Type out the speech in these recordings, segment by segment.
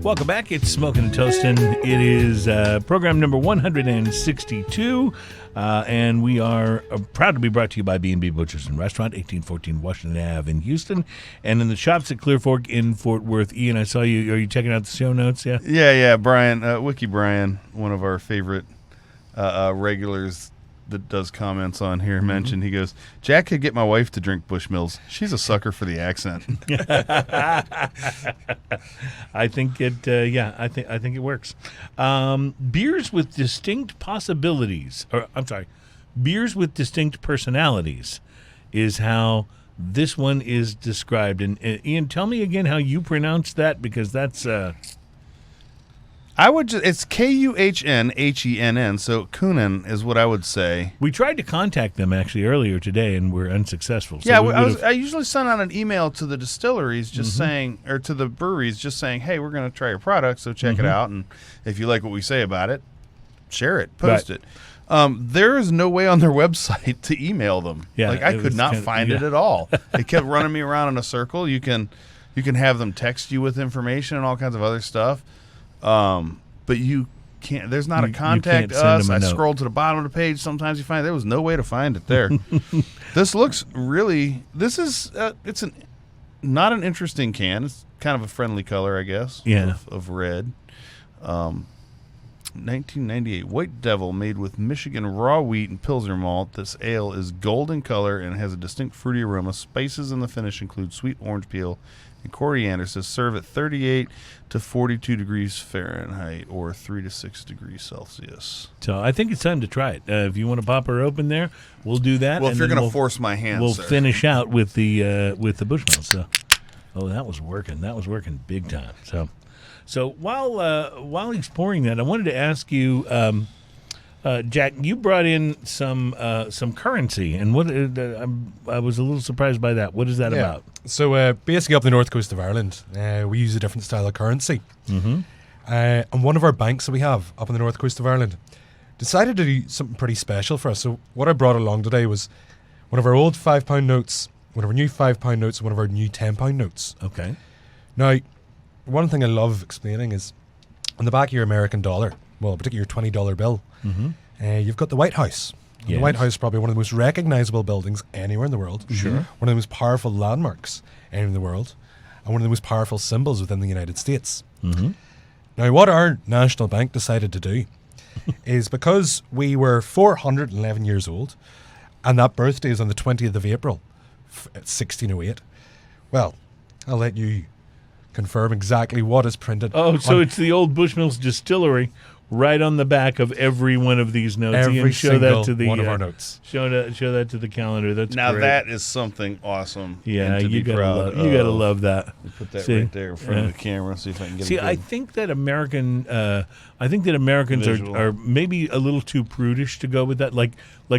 Welcome back. It's Smoking and Toasting. It is program number 162, and we are proud to be brought to you by B&B Butchers and Restaurant, 1814 Washington Ave in Houston, and in the shops at Clear Fork in Fort Worth. Ian, I saw you. Are you checking out the show notes? Yeah. Yeah. Brian, Wiki Brian, one of our favorite regulars that does comments on here, mentioned, he goes, Jack could get my wife to drink Bushmills. She's a sucker for the accent. I think it. I think it works. Beers with distinct possibilities, beers with distinct personalities, is how this one is described. And Ian, tell me again how you pronounce that, because that's. It's Kuhnhenn, so Kuhnen is what I would say. We tried to contact them actually earlier today, and we're unsuccessful. So yeah, I usually send out an email to the distilleries just saying, or to the breweries just saying, hey, we're going to try your product, so check it out, and if you like what we say about it, share it, post it. There is no way on their website to email them. Yeah, I could not find it at all. They kept running me around in a circle. You can have them text you with information and all kinds of other stuff. But you can't. There's not a contact us. I scrolled to the bottom of the page. Sometimes you find there was no way to find it there. This looks really. This is. It's not an interesting can. It's kind of a friendly color, I guess. Yeah. Of red. 1998 White Devil, made with Michigan raw wheat and Pilsner malt. This ale is golden color and has a distinct fruity aroma. Spices in the finish include sweet orange peel and coriander. Says serve at 38 to 42 degrees Fahrenheit or 3 to 6 degrees Celsius. So I think it's time to try it. If you want to pop her open there, we'll do that. Well, if you're going to force my hand, we'll sir. finish out with the Bushmill. So, that was working. That was working big time. So while he's pouring that, I wanted to ask you, Jack, you brought in some currency, and what I was a little surprised by that. What is that about? So basically, up the north coast of Ireland, we use a different style of currency. Mm-hmm. And one of our banks that we have up on the north coast of Ireland decided to do something pretty special for us. So what I brought along today was one of our old £5 notes, one of our new £5 notes, and one of our new £10 notes. Okay. Now, one thing I love explaining is on the back of your American dollar, well, particularly your $20 bill, you've got the White House. Yes. The White House is probably one of the most recognizable buildings anywhere in the world. Sure. One of the most powerful landmarks anywhere in the world, and one of the most powerful symbols within the United States. Mm-hmm. Now, what our national bank decided to do is, because we were 411 years old, and that birthday is on the 20th of April, 1608, well, I'll let you confirm exactly what is printed. Oh, so it's the old Bushmill's distillery right on the back of every one of these notes. Every single one of our notes. Show that to the calendar. That's now great. That is something awesome. Yeah, you gotta love that. Put that right there in front of the camera. See if I can get it. I think that Americans are maybe a little too prudish to go with that. Like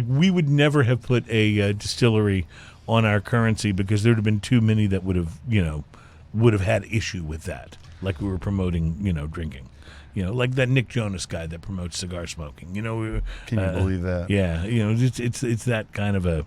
we would never have put a distillery on our currency, because there'd have been too many that would have had issue with that. Like we were promoting, drinking. Like that Nick Jonas guy that promotes cigar smoking. Can you believe that? Yeah, it's that kind of a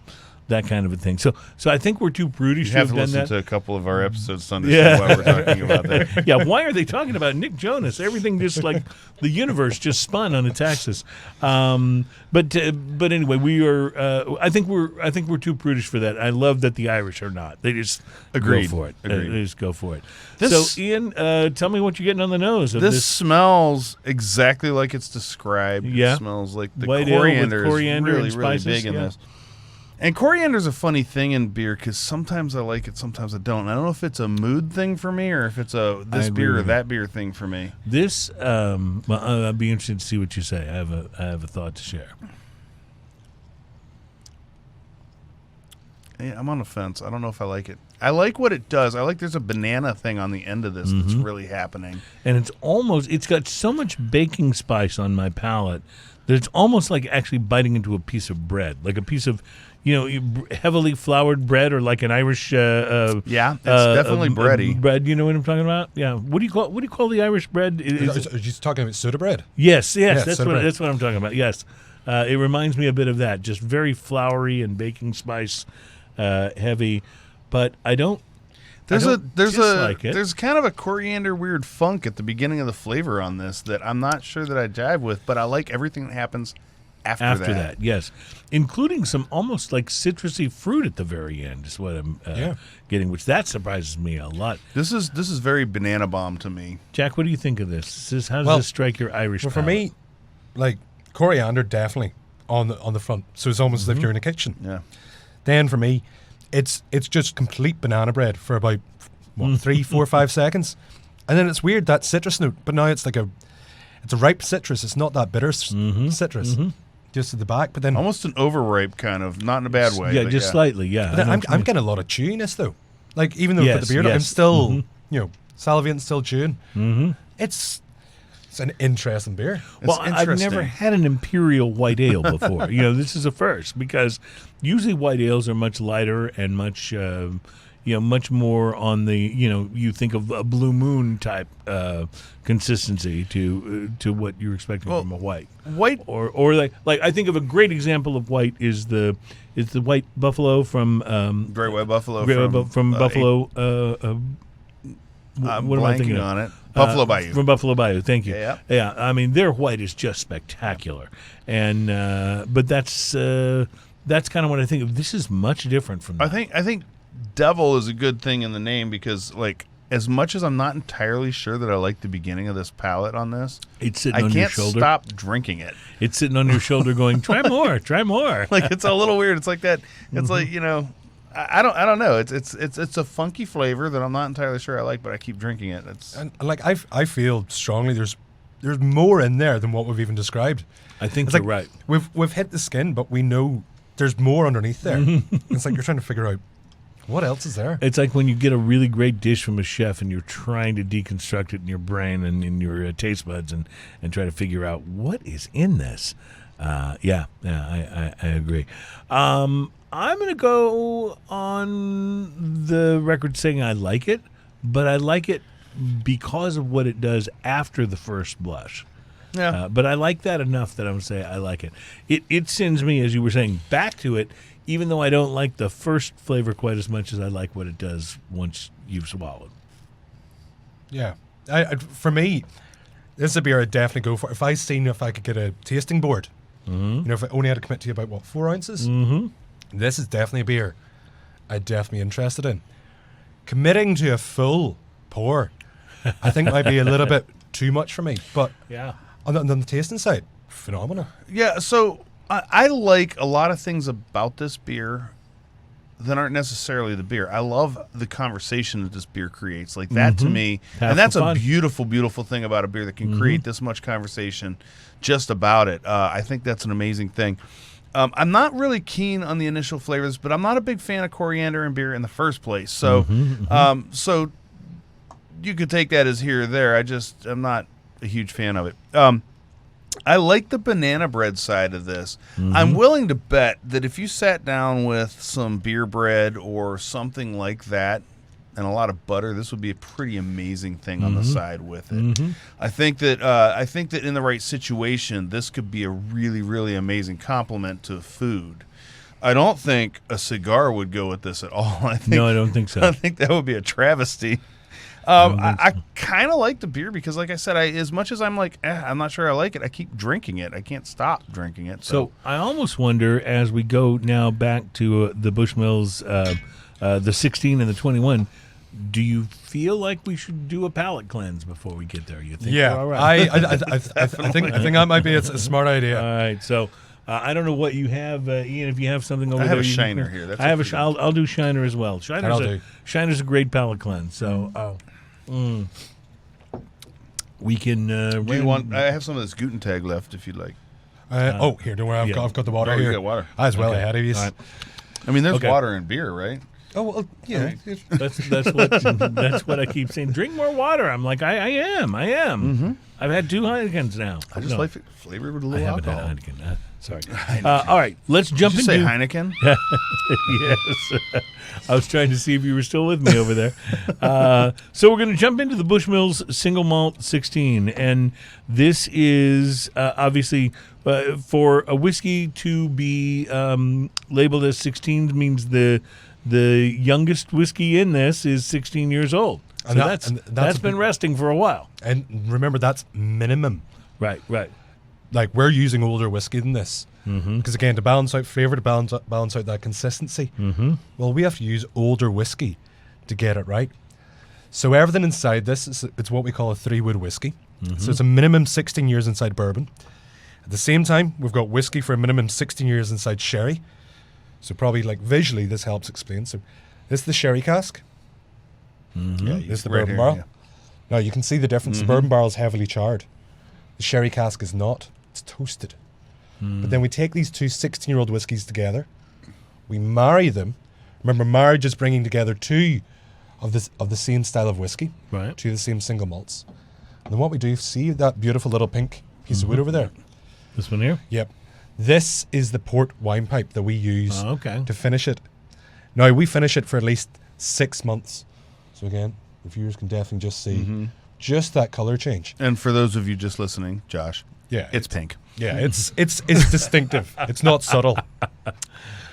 thing. So I think we're too prudish to have to done listen to a couple of our episodes to understand why we're talking about that. Yeah, why are they talking about Nick Jonas? Everything just like the universe just spun on its axis. But anyway, we are. I think we're too prudish for that. I love that the Irish are not. They just go for it. They just go for it. So Ian, tell me what you're getting on the nose of this. This smells exactly like it's described. Yeah. It smells like the White coriander ale is with coriander really, and spices, really big in this. And coriander is a funny thing in beer, because sometimes I like it, sometimes I don't. I don't know if it's a mood thing for me, or if it's this beer or that beer thing for me. This, I'd be interested to see what you say. I have a thought to share. Yeah, I'm on the fence. I don't know if I like it. I like what it does. I like there's a banana thing on the end of this that's really happening. And it's got so much baking spice on my palate that it's almost like actually biting into a piece of bread, like a piece of, heavily floured bread, or like an Irish. Yeah, it's definitely bready. Bread, you know what I'm talking about? Yeah. What do you call the Irish bread? Are you talking about soda bread? Yes. That's what I'm talking about. Yes, it reminds me a bit of that. Just very floury and baking spice heavy, but I don't. There's dislike it. there's kind of a coriander weird funk at the beginning of the flavor on this that I'm not sure that I jive with, but I like everything that happens after that. Yes, including some almost like citrusy fruit at the very end is what I'm getting, which that surprises me a lot. This is very banana bomb to me. Jack, what do you think of this? How does this strike your Irish palate? For me, like coriander definitely on the front, so it's almost as if you're in a kitchen. Yeah. Then for me, it's just complete banana bread for about 3, 4, 5 seconds, and then it's weird that citrus note, but now it's a ripe citrus. It's not that bitter citrus. Just at the back, but then Almost an overripe kind of, not in a bad way. Yeah, just slightly, yeah. But then I'm getting a lot of chewiness though. Like even though I put the beard on, I'm still salivating, still chewing. It's an interesting beer. Well, I've never had an imperial white ale before. This is a first because usually white ales are much lighter and much much more on the you think of a Blue Moon type consistency to what you're expecting from a white. Or like I think of a great example of white is the White Buffalo from Great White Buffalo from Buffalo. I'm what am I thinking blanking of? on it. Buffalo Bayou. From Buffalo Bayou, thank you. Yeah. I mean, their white is just spectacular, and but that's kind of what I think of. This is much different from that. I think devil is a good thing in the name because, like, as much as I'm not entirely sure that I like the beginning of this palate on this, it's sitting on your shoulder. I can't stop drinking it. It's sitting on your shoulder, going, "Try more, try more." Like it's a little weird. It's like that. It's like I don't know. It's a funky flavor that I'm not entirely sure I like, but I keep drinking it. And like I feel strongly there's more in there than what we've even described. I think it's you're like right. We've hit the skin, but we know there's more underneath there. It's like you're trying to figure out what else is there. It's like when you get a really great dish from a chef and you're trying to deconstruct it in your brain and in your taste buds and try to figure out what is in this. I agree. I'm going to go on the record saying I like it, but I like it because of what it does after the first blush. Yeah. But I like that enough that I'm going to say I like it. It sends me, as you were saying, back to it, even though I don't like the first flavor quite as much as I like what it does once you've swallowed. Yeah. For me, this is a beer I'd definitely go for. If I could get a tasting board, if I only had to commit to about 4 ounces, this is definitely a beer I'd definitely be interested in. Committing to a full pour, I think might be a little bit too much for me. But on the tasting side, phenomenal. Yeah, so I like a lot of things about this beer that aren't necessarily the beer. I love the conversation that this beer creates. Like that to me, and that's a beautiful, beautiful thing about a beer that can create this much conversation just about it. I think that's an amazing thing. I'm not really keen on the initial flavors, but I'm not a big fan of coriander in beer in the first place. So, so you could take that as here or there. I'm not a huge fan of it. I like the banana bread side of this. I'm willing to bet that if you sat down with some beer bread or something like that and a lot of butter, this would be a pretty amazing thing on the side with it. I think that in the right situation, this could be a really, really amazing complement to food. I don't think a cigar would go with this at all. No, I don't think so. I think that would be a travesty. I kind of like the beer because, like I said, as much as I'm like, I'm not sure I like it, I keep drinking it. I can't stop drinking it. So I almost wonder, as we go now back to the Bushmills, the 16 and the 21, do you feel like we should do a palate cleanse before we get there? You think? Yeah, we're all right? I think that might be a smart idea. All right, so. I don't know what you have, Ian. If you have something over there, I have a Shiner here. That's I have a. I'll do Shiner as well. Shiner's a great palate cleanse. So, we can. Do you want? I have some of this Guten Tag left, if you'd like. Here, don't worry. I've got the water here. You got water. I was well ahead of you. Right. I mean, there's water in beer, right? Oh well, yeah. That's what I keep saying. Drink more water. I'm like, I am. I've had 2 Heinekens now. I just like it flavored with a little alcohol. I haven't had Heineken. Sorry. All right, let's jump into. Did you say Heineken? Yes. I was trying to see if you were still with me over there. So we're going to jump into the Bushmills Single Malt 16, and this is obviously for a whiskey to be labeled as 16 means the the youngest whiskey in this is 16 years old. So that's been resting for a while. And remember, that's minimum. Right. Like, we're using older whiskey than this. Because, again, to balance out flavor, to balance out that consistency, well, we have to use older whiskey to get it right. So everything inside this, it's what we call a 3-wood whiskey. So it's a minimum 16 years inside bourbon. At the same time, we've got whiskey for a minimum 16 years inside sherry. So probably, like, visually, this helps explain. So this is the sherry cask. Yeah, This is the bourbon barrel. Yeah. Now, you can see the difference. The bourbon barrel is heavily charred. The sherry cask is not. It's toasted. But then we take these two 16-year-old whiskies together. We marry them. Remember, marriage is bringing together two of the same style of whiskey. Right. Two of the same single malts. And then what we do, see that beautiful little pink piece of wood over there? This one here? Yep. This is the port wine pipe that we use to finish it. Now, we finish it for at least 6 months. So again, the viewers can definitely just see just that color change. And for those of you just listening, Josh, it's pink. Yeah, it's distinctive. It's not subtle.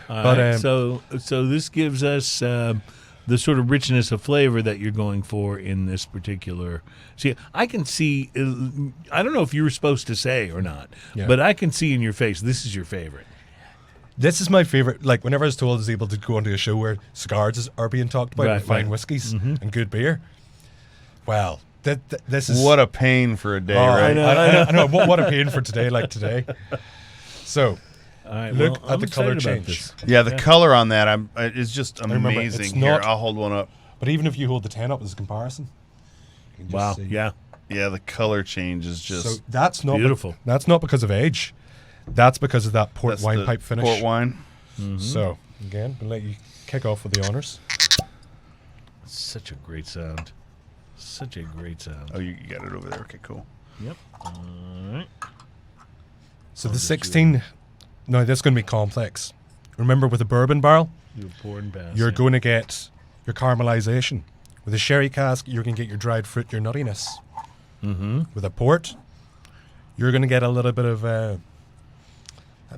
So this gives us the sort of richness of flavor that you're going for in this particular. See, I can see. I don't know if you were supposed to say or not, but I can see in your face this is your favorite. This is my favorite. Like, whenever I was told I was able to go onto a show where cigars are being talked about and fine whiskies and good beer, well, this is what a pain for a day, right? I know. What a pain for today, like today. So, all right, look at the color change. Yeah, the color on that is just amazing. Remember, it's Here, not, I'll hold one up. But even if you hold the 10 up as a comparison, you can just see. Yeah, the color change is just so that's not beautiful. That's not because of age. That's because of that port wine pipe finish. Port wine. So, again, we'll let you kick off with the honors. Such a great sound. Such a great sound. Oh, you got it over there. Okay, cool. Yep. All right. So the 16, no, that's going to be complex. Remember, with a bourbon barrel, you're going to get your caramelization. With a sherry cask, you're going to get your dried fruit, your nuttiness. With a port, you're going to get a little bit of a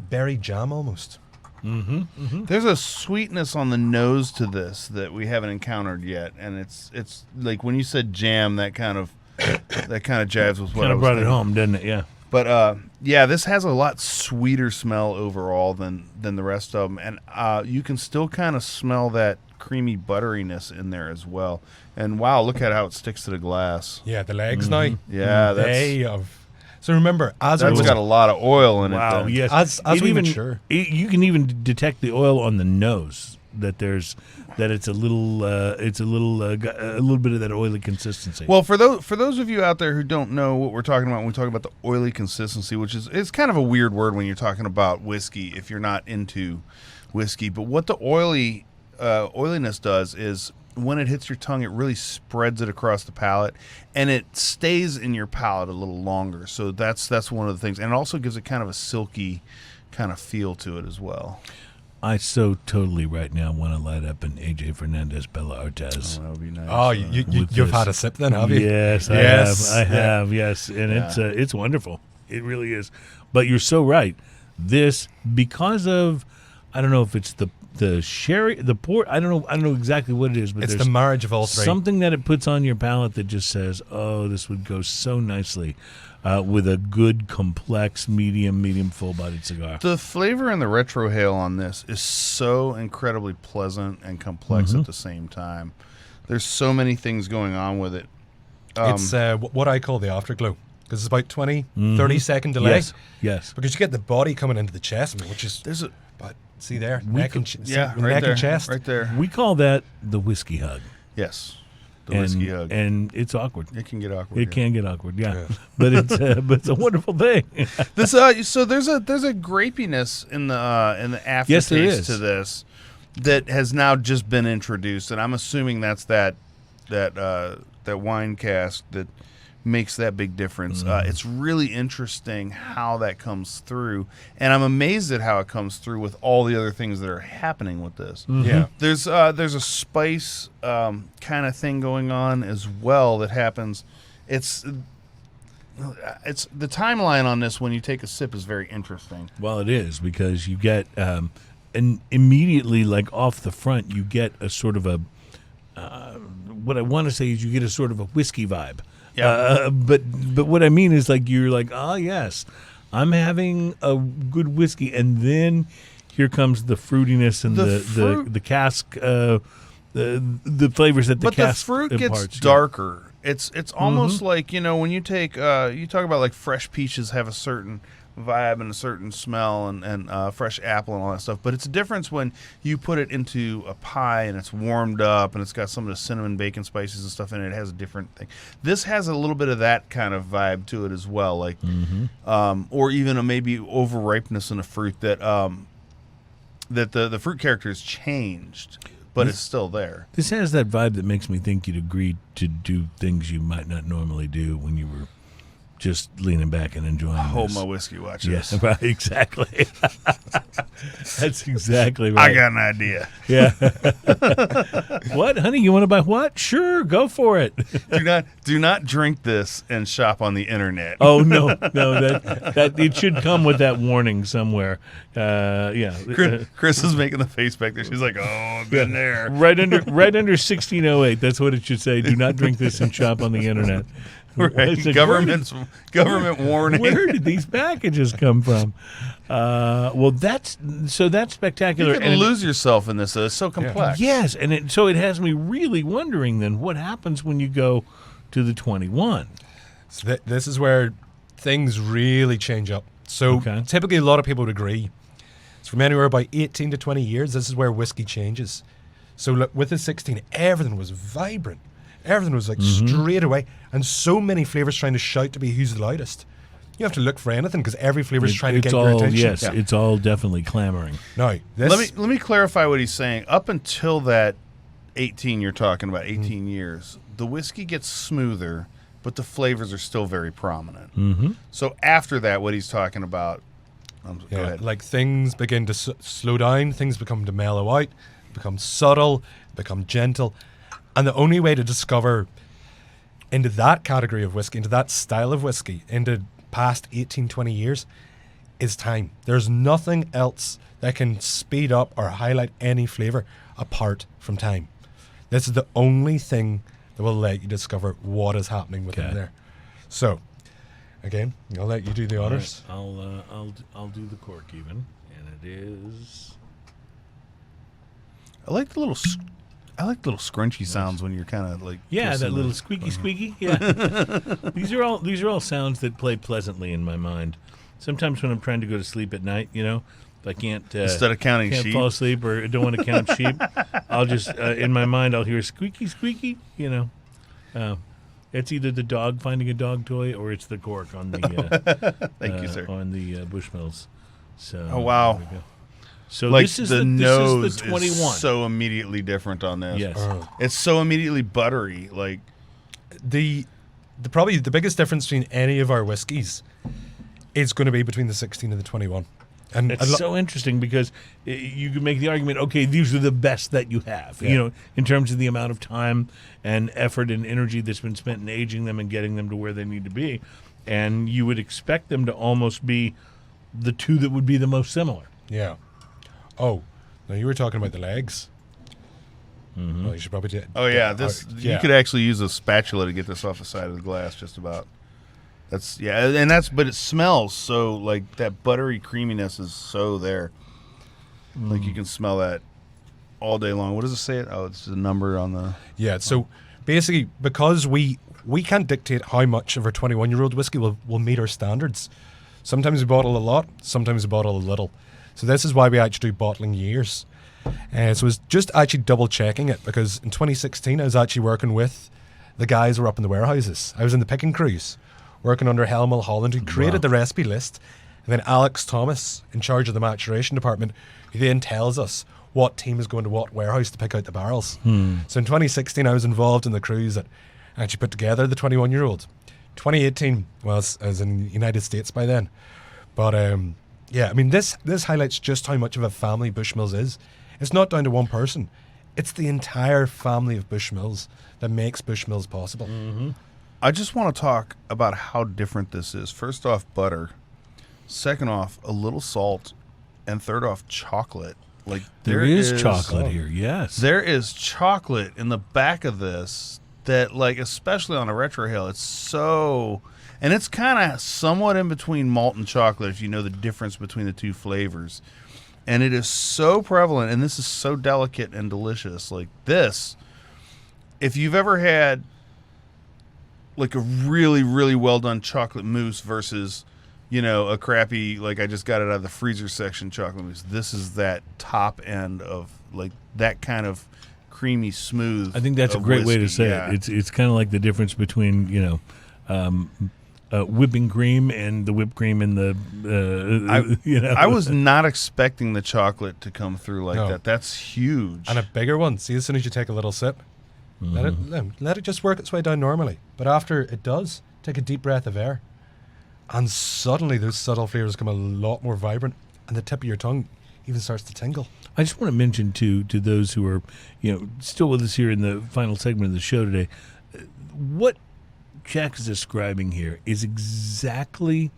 berry jam almost. There's a sweetness on the nose to this that we haven't encountered yet, and it's like when you said jam, that kind of jives with what I was brought thinking. it home, didn't it? Yeah. But this has a lot sweeter smell overall than the rest of them, and you can still kind of smell that creamy butteriness in there as well. And wow, look at how it sticks to the glass. Yeah, the legs now. Yeah, So remember, that's got a lot of oil in it. Wow, yes. As we mature, you can even detect the oil on the nose. It's a little bit of that oily consistency. Well, for those of you out there who don't know what we're talking about when we talk about the oily consistency, which is it's kind of a weird word when you're talking about whiskey if you're not into whiskey. But what the oiliness does is when it hits your tongue, it really spreads it across the palate, and it stays in your palate a little longer. So that's one of the things, and it also gives it kind of a silky kind of feel to it as well. I so totally right now want to light up an AJ Fernandez Bella Artez. Oh, that would be nice. Oh, you've had a sip then, have you? Yes, I have. Yes, and it's wonderful. It really is. But you're so right. This, because of, I don't know if it's the sherry, the port. I don't know exactly what it is, but it's there's the marriage of all three. Something that it puts on your palate that just says, "Oh, this would go so nicely with a good, complex, medium, full-bodied cigar." The flavor and the retrohale on this is so incredibly pleasant and complex at the same time. There's so many things going on with it. It's what I call the afterglow, because it's about 20, 30-second delay. Yes. Because you get the body coming into the chest, which is see there, neck and chest, right there. We call that the whiskey hug. Yes, the whiskey hug, and it's awkward. It can get awkward. It can get awkward, yeah. But it's a wonderful thing. This so there's a grapiness in the aftertaste to this that has now just been introduced, and I'm assuming that's that wine cask that makes that big difference. It's really interesting how that comes through, and I'm amazed at how it comes through with all the other things that are happening with this. Yeah, there's a spice kind of thing going on as well that happens. It's the timeline on this when you take a sip is very interesting. Well, it is, because you get and immediately, like off the front, you get a sort of a what I want to say is you get a sort of a whiskey vibe. Yeah. But what I mean is like you're like, oh yes, I'm having a good whiskey, and then here comes the fruitiness and the cask, the flavors that the cask But the fruit imparts. gets darker. It's almost like, when you take you talk about like fresh peaches have a certain vibe and a certain smell and fresh apple and all that stuff, but it's a difference when you put it into a pie and it's warmed up and it's got some of the cinnamon bacon spices and stuff in it. It has a different thing. This has a little bit of that kind of vibe to it as well, like or even a maybe overripeness in a fruit that that the fruit character has changed, but it's still there. This has that vibe that makes me think you'd agree to do things you might not normally do when you were just leaning back and enjoying Hold this. my whiskey, watch Yes, this. right, exactly. That's exactly right. I got an idea. Yeah. What, honey? You want to buy what? Sure, go for it. Do not drink this and shop on the internet. Oh no, that it should come with that warning somewhere. Yeah. Chris is making the face back there. She's like, "Oh, I've been there." Right under 1608. That's what it should say. Do not drink this and shop on the internet. Right. It's like, Government warning. Where did these packages come from? Well, that's spectacular. You can lose yourself in this. It's so complex. Yes, and it has me really wondering then what happens when you go to the 21. So this is where things really change up. So typically a lot of people would agree. It's from anywhere about 18 to 20 years, this is where whiskey changes. So look, with the 16, everything was vibrant. Everything was like straight away. And so many flavors trying to shout to be who's the loudest. You have to look for anything because every flavor is trying to get your attention. Yes, it's all definitely clamoring. Now, let me clarify what he's saying. Up until that 18 you're talking about, 18 years, the whiskey gets smoother, but the flavors are still very prominent. Mm-hmm. So after that, what he's talking about, go ahead. Like things begin to slow down, things become to mellow out, become subtle, become gentle. And the only way to discover into that category of whiskey, into that style of whiskey, into past 18, 20 years, is time. There's nothing else that can speed up or highlight any flavor apart from time. This is the only thing that will let you discover what is happening within there. So, again, I'll let you do the honors. Right. I'll do the cork even, and it is. I like the little scrunchy sounds when you're kind of like that little squeaky. Yeah, these are all sounds that play pleasantly in my mind. Sometimes when I'm trying to go to sleep at night, if I can't instead of counting sheep, fall asleep or don't want to count sheep, I'll just in my mind I'll hear squeaky. It's either the dog finding a dog toy or it's the cork on the thank you, sir, on the Bushmills. So oh wow. There we go. So like this is the nose this is the 21. is so immediately different on this. Yes. It's so immediately buttery. Like the probably the biggest difference between any of our whiskeys is going to be between the 16 and the 21. And it's so interesting because you can make the argument, okay, these are the best that you have, in terms of the amount of time and effort and energy that's been spent in aging them and getting them to where they need to be. And you would expect them to almost be the two that would be the most similar. Yeah. Oh, now you were talking about the legs. Mm-hmm. Well, you should probably do. Oh yeah, you could actually use a spatula to get this off the side of the glass, just about. But it smells so like that buttery creaminess is so there. Like you can smell that all day long. What does it say? Oh, it's the number on the. Yeah. So basically, because we can't dictate how much of our 21-year-old whiskey will meet our standards. Sometimes we bottle a lot. Sometimes we bottle a little. So this is why we actually do bottling years. So it was just actually double checking it because in 2016 I was actually working with the guys who were up in the warehouses. I was in the picking crews working under Helmut Holland, who created the recipe list, and then Alex Thomas in charge of the maturation department, who then tells us what team is going to what warehouse to pick out the barrels. So in 2016 I was involved in the crews that actually put together the 21-year-old. 2018, well, I was in the United States by then. But yeah, I mean, this highlights just how much of a family Bushmills is. It's not down to one person. It's the entire family of Bushmills that makes Bushmills possible. Mm-hmm. I just want to talk about how different this is. First off, butter. Second off, a little salt. And third off, chocolate. Like there is chocolate here. Yes, there is chocolate in the back of this that, like, especially on a retrohale, it's so, and it's kind of somewhat in between malt and chocolate if you know the difference between the two flavors. And it is so prevalent, and this is so delicate and delicious. Like this, if you've ever had like a really, really well done chocolate mousse versus, you know, a crappy, like I just got it out of the freezer section chocolate mousse, this is that top end of like that kind of creamy smooth. I think that's a great way to say yeah. it. It's kind of like the difference between, you know, whipping cream and the whipped cream and the you know. I was not expecting the chocolate to come through like No. that. That's huge. And a bigger one. See, as soon as you take a little sip, let it just work its way down normally. But after it does, take a deep breath of air, and suddenly those subtle flavors become a lot more vibrant, and the tip of your tongue even starts to tingle. I just want to mention to those who are, you know, still with us here in the final segment of the show today, what Jack is describing here is exactly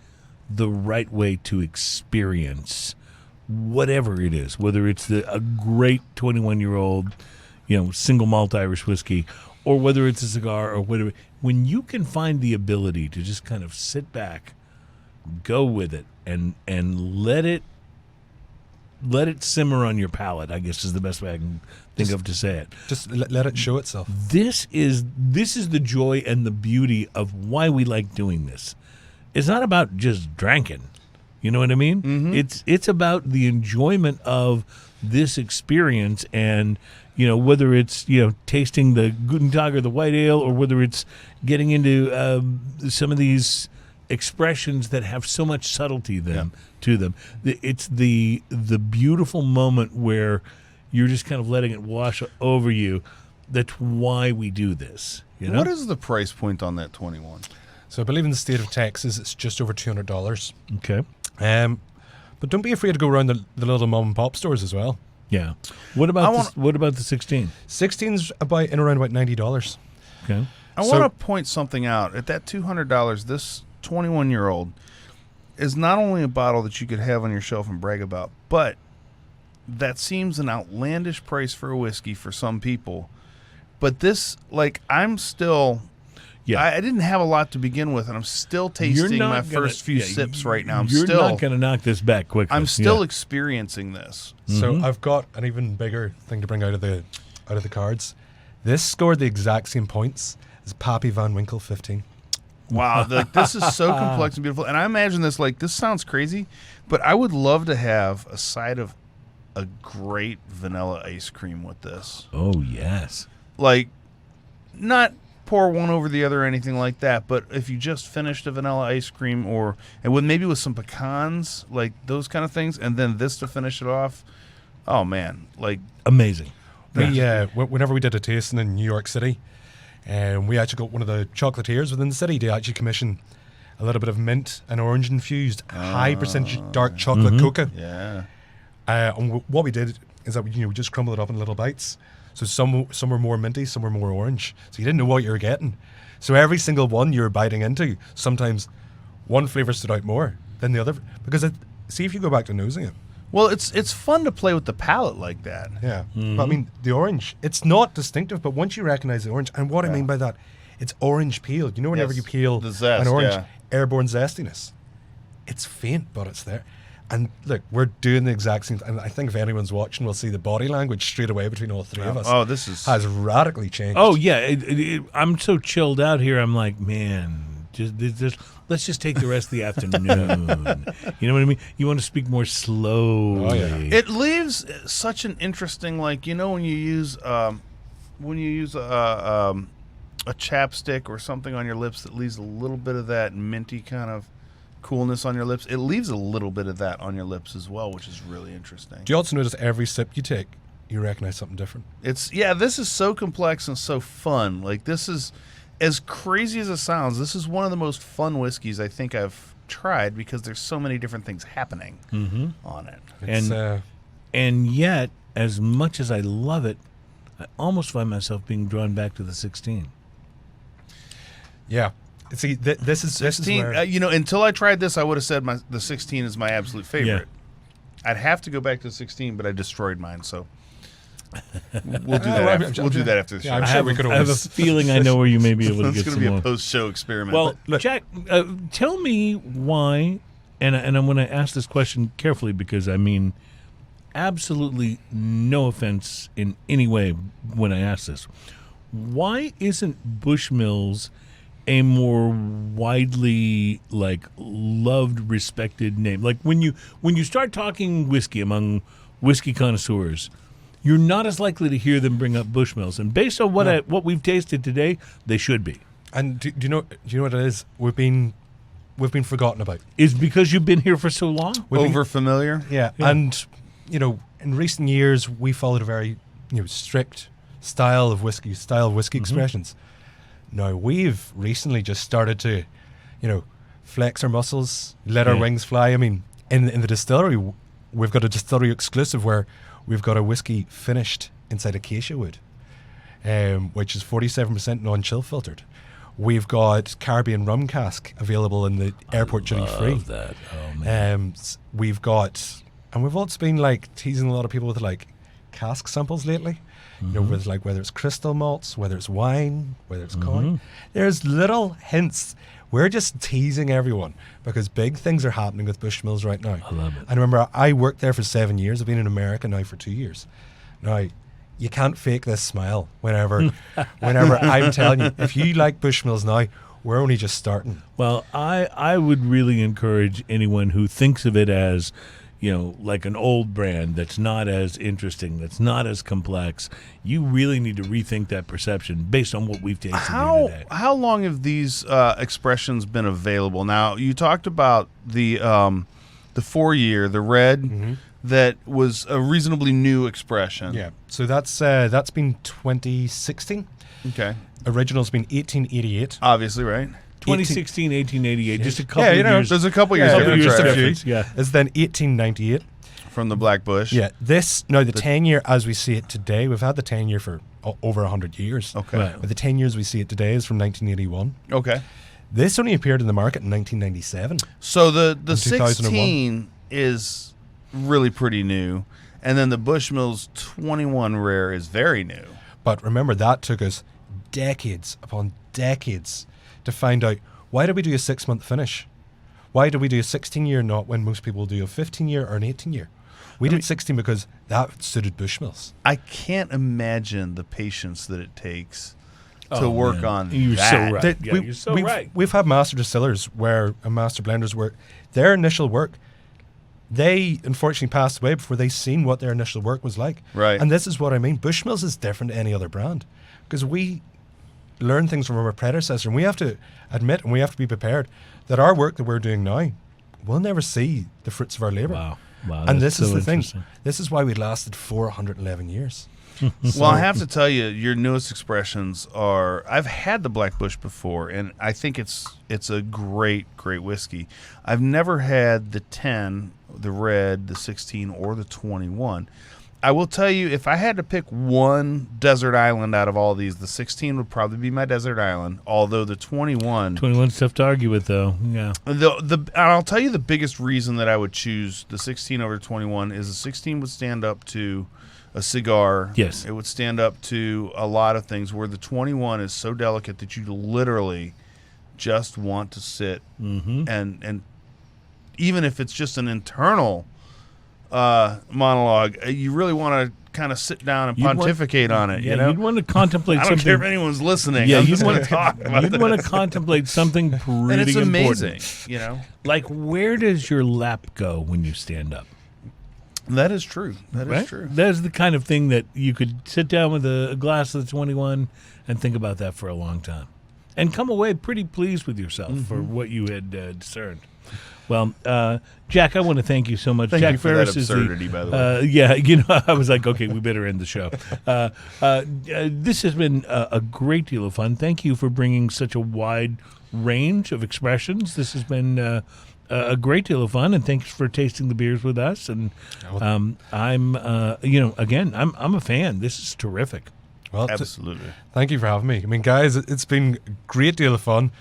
the right way to experience whatever it is, whether it's a great 21-year-old, you know, single malt Irish whiskey, or whether it's a cigar or whatever. When you can find the ability to just kind of sit back, go with it, and let it simmer on your palate, I guess is the best way I can think of to say it. Just let it show itself. This is the joy and the beauty of why we like doing this. It's not about just drinking. You know what I mean? Mm-hmm. It's about the enjoyment of this experience, and you know, whether it's, you know, tasting the Guten Tag or the white ale, or whether it's getting into some of these expressions that have so much subtlety to them. It's the beautiful moment where you're just kind of letting it wash over you. That's why we do this. You know? What is the price point on that 21? So I believe in the state of Texas, it's just over $200. Okay. But don't be afraid to go around the little mom and pop stores as well. Yeah. What about the 16? 16's about $90. Okay. I want to point something out. At that $200, this 21-year-old is not only a bottle that you could have on your shelf and brag about, but that seems an outlandish price for a whiskey for some people. But this, like, I'm still... Yeah, I didn't have a lot to begin with, and I'm still tasting my first few sips right now. You're not going to knock this back quickly. I'm still experiencing this. So I've got an even bigger thing to bring out of the cards. This scored the exact same points as Pappy Van Winkle 15. Wow, this is so complex and beautiful. And I imagine this, like, this sounds crazy, but I would love to have a side of a great vanilla ice cream with this. Oh, yes. Like, not pour one over the other or anything like that, but if you just finished a vanilla ice cream, and maybe with some pecans, like those kind of things, and then this to finish it off, oh man, like amazing. Whenever we did a tasting in New York City, and we actually got one of the chocolatiers within the city to actually commission a little bit of mint and orange infused high percentage dark chocolate cocoa. Yeah. And what we did is that we just crumbled it up in little bites. So some were more minty, some were more orange. So you didn't know what you were getting. So every single one you were biting into, sometimes one flavor stood out more than the other. Because see if you go back to nosing it. Well, it's fun to play with the palate like that. Yeah. But I mean, the orange, it's not distinctive, but once you recognize the orange, and what I mean by that, it's orange peel. You know, whenever you peel the zest, an orange, airborne zestiness. It's faint, but it's there. And look, we're doing the exact same. And I think if anyone's watching, we'll see the body language straight away between all three of us. Oh, this has radically changed. Oh yeah, I'm so chilled out here. I'm like, man, just let's just take the rest of the afternoon. You know what I mean? You want to speak more slowly. Oh, yeah. It leaves such an interesting, like, you know, when you use a chapstick or something on your lips that leaves a little bit of that minty kind of coolness on your lips. It leaves a little bit of that on your lips as well, which is really interesting. Do you also notice every sip you take, you recognize something different? This is so complex and so fun. Like, this is, as crazy as it sounds, this is one of the most fun whiskeys I think I've tried because there's so many different things happening on it. And yet, as much as I love it, I almost find myself being drawn back to the 16. Yeah. See, this is 16. This is where, until I tried this, I would have said the 16 is my absolute favorite. I'd have to go back to 16, but I destroyed mine, so we'll do that. We'll do that after the show. I'm sure we could I have a always. feeling I know where you may be able to It's get going some to be more. a post-show experiment. Well, Jack, tell me why, and I'm going to ask this question carefully because I mean absolutely no offense in any way when I ask this. Why isn't Bushmills a more widely loved, respected name? Like when you start talking whiskey among whiskey connoisseurs, you're not as likely to hear them bring up Bushmills. And based on what we've tasted today, they should be. And do you know what it is? We've been forgotten about. Is because you've been here for so long? over familiar? Yeah. And in recent years we followed a very strict style of whiskey expressions. Now we've recently just started to flex our muscles, let our wings fly. I mean, in the distillery, we've got a distillery exclusive where we've got a whiskey finished inside acacia wood, which is 47% non-chill filtered. We've got Caribbean rum cask available in the airport duty free. Love that. Oh man. We've got, and we've also been teasing a lot of people with cask samples lately. With whether it's crystal malts, whether it's wine, whether it's coin. There's little hints. We're just teasing everyone because big things are happening with Bushmills right now. I love it. And remember, I worked there for 7 years. I've been in America now for 2 years. Now, you can't fake this smile whenever I'm telling you. If you like Bushmills now, we're only just starting. Well, I would really encourage anyone who thinks of it as like an old brand that's not as interesting, that's not as complex. You really need to rethink that perception based on what we've tasted here today. How long have these expressions been available? Now, you talked about the 4-year, the red, that was a reasonably new expression. Yeah. So that's been 2016. Okay. Original's been 1888. Obviously, right? 2016, 1888, just a couple Yeah, of years. There's a couple years Yeah, difference, years right? difference. Yeah. It's then 1898. From the Black Bush. Yeah. The 10-year as we see it today, we've had the 10-year for over 100 years. Okay. Right. But the 10 years we see it today is from 1981. Okay. This only appeared in the market in 1997. So the 2001. 16 is really pretty new, and then the Bushmills 21 rare is very new. But remember, that took us decades upon decades to find out, why did we do a 6-month finish? Why did we do a 16-year not when most people do a 15-year or an 18-year? We did 16 because that suited Bushmills. I can't imagine the patience that it takes to work man. on You're that. so right. Yeah, you're so right. We've had master distillers and master blenders where their initial work, they unfortunately passed away before they seen what their initial work was like. Right. And this is what I mean. Bushmills is different to any other brand because we learn things from our predecessor, and we have to admit and we have to be prepared that our work that we're doing now, we'll never see the fruits of our labor. Wow. And this that's is so the thing. interesting. This is why we lasted 411 years. Well, I have to tell you, your newest expressions are. I've had the Black Bush before, and I think it's a great whiskey. I've never had the 10, the red, the 16, or the 21. I will tell you, if I had to pick one desert island out of all these, the 16 would probably be my desert island. Although the 21, 21's tough to argue with, though. Yeah. and I'll tell you the biggest reason that I would choose the 16 over 21 is the 16 would stand up to a cigar. Yes. It would stand up to a lot of things, where the 21 is so delicate that you literally just want to sit and even if it's just an internal monologue, you really want to kind of sit down and pontificate on it. Yeah, you'd want to contemplate I don't something. care if anyone's listening. Yeah, I'm you'd just want going to talk about You'd this. want to contemplate something pretty And it's amazing, important. Like, where does your lap go when you stand up? That is true. That is Right? true. That's the kind of thing that you could sit down with a glass of the 21 and think about that for a long time, and come away pretty pleased with yourself for what you had discerned. Well, Jack, I want to thank you so much. Thank Jack you for Ferris that is absurdity, by the way. Yeah, I was like, okay, we better end the show. This has been a great deal of fun. Thank you for bringing such a wide range of expressions. This has been a great deal of fun, and thanks for tasting the beers with us. And I'm a fan. This is terrific. Well, Absolutely. thank you for having me. I mean, guys, it's been a great deal of fun.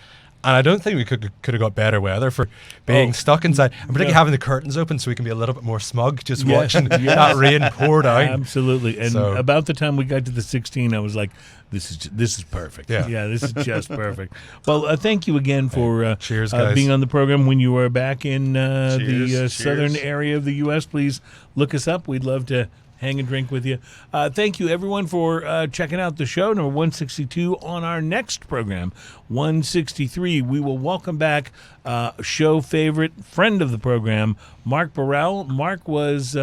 And I don't think we could have got better weather for being stuck inside. And particularly having the curtains open so we can be a little bit more smug just watching that rain pour down. Absolutely. And about the time we got to the 16, I was like, this is perfect. Yeah, this is just perfect. Well, thank you again for cheers, guys. being on the program. When you are back in the southern area of the U.S., please look us up. We'd love to hang and drink with you. Thank you, everyone, for checking out the show, number 162. On our next program, 163, we will welcome back show favorite, friend of the program, Mark Burrell. Mark was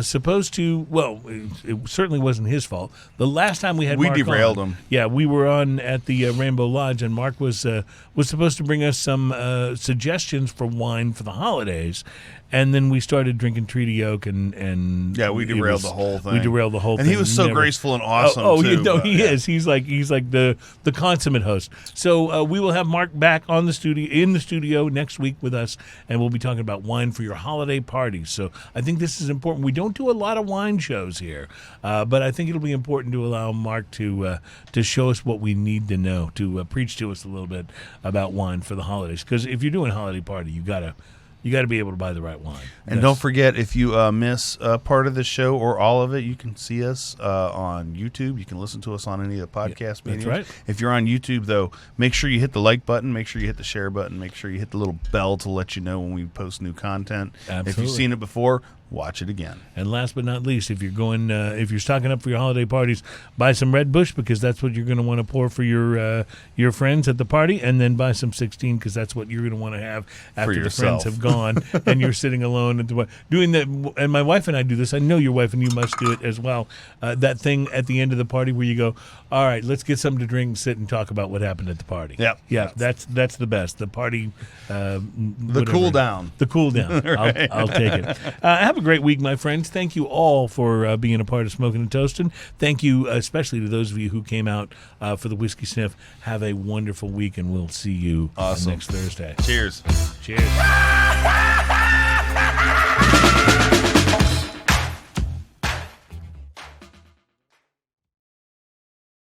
supposed to, well, it certainly wasn't his fault. The last time we had Mark derailed on, him. Yeah, we were on at the Rainbow Lodge, and Mark was supposed to bring us some suggestions for wine for the holidays. And then we started drinking Treaty Oak, and yeah, we derailed the whole thing. We derailed the whole thing. And he was so graceful and awesome. He is. He's like the consummate host. So we will have Mark back in the studio next week with us, and we'll be talking about wine for your holiday parties. So I think this is important. We don't do a lot of wine shows here, but I think it'll be important to allow Mark to show us what we need to know, to preach to us a little bit about wine for the holidays. Because if you're doing a holiday party, you got to be able to buy the right wine. And don't forget, if you miss part of the show or all of it, you can see us on YouTube. You can listen to us on any of the podcast mediums. That's right. If you're on YouTube, though, make sure you hit the like button. Make sure you hit the share button. Make sure you hit the little bell to let you know when we post new content. Absolutely. If you've seen it before, watch it again. And last but not least, if you're stocking up for your holiday parties, buy some Red Bush, because that's what you're going to want to pour for your friends at the party, and then buy some 16 because that's what you're going to want to have after the friends have gone and you're sitting alone and doing that. And my wife and I do this. I know your wife and you must do it as well. That thing at the end of the party where you go, all right, let's get something to drink and sit and talk about what happened at the party. Yeah, that's the best. The party, the cool down. The cool down. Right. I'll take it. Have a great week, my friends. Thank you all for being a part of Smoking and Toasting. Thank you especially to those of you who came out for the Whiskey Sniff. Have a wonderful week, and we'll see you next Thursday. Cheers. Cheers.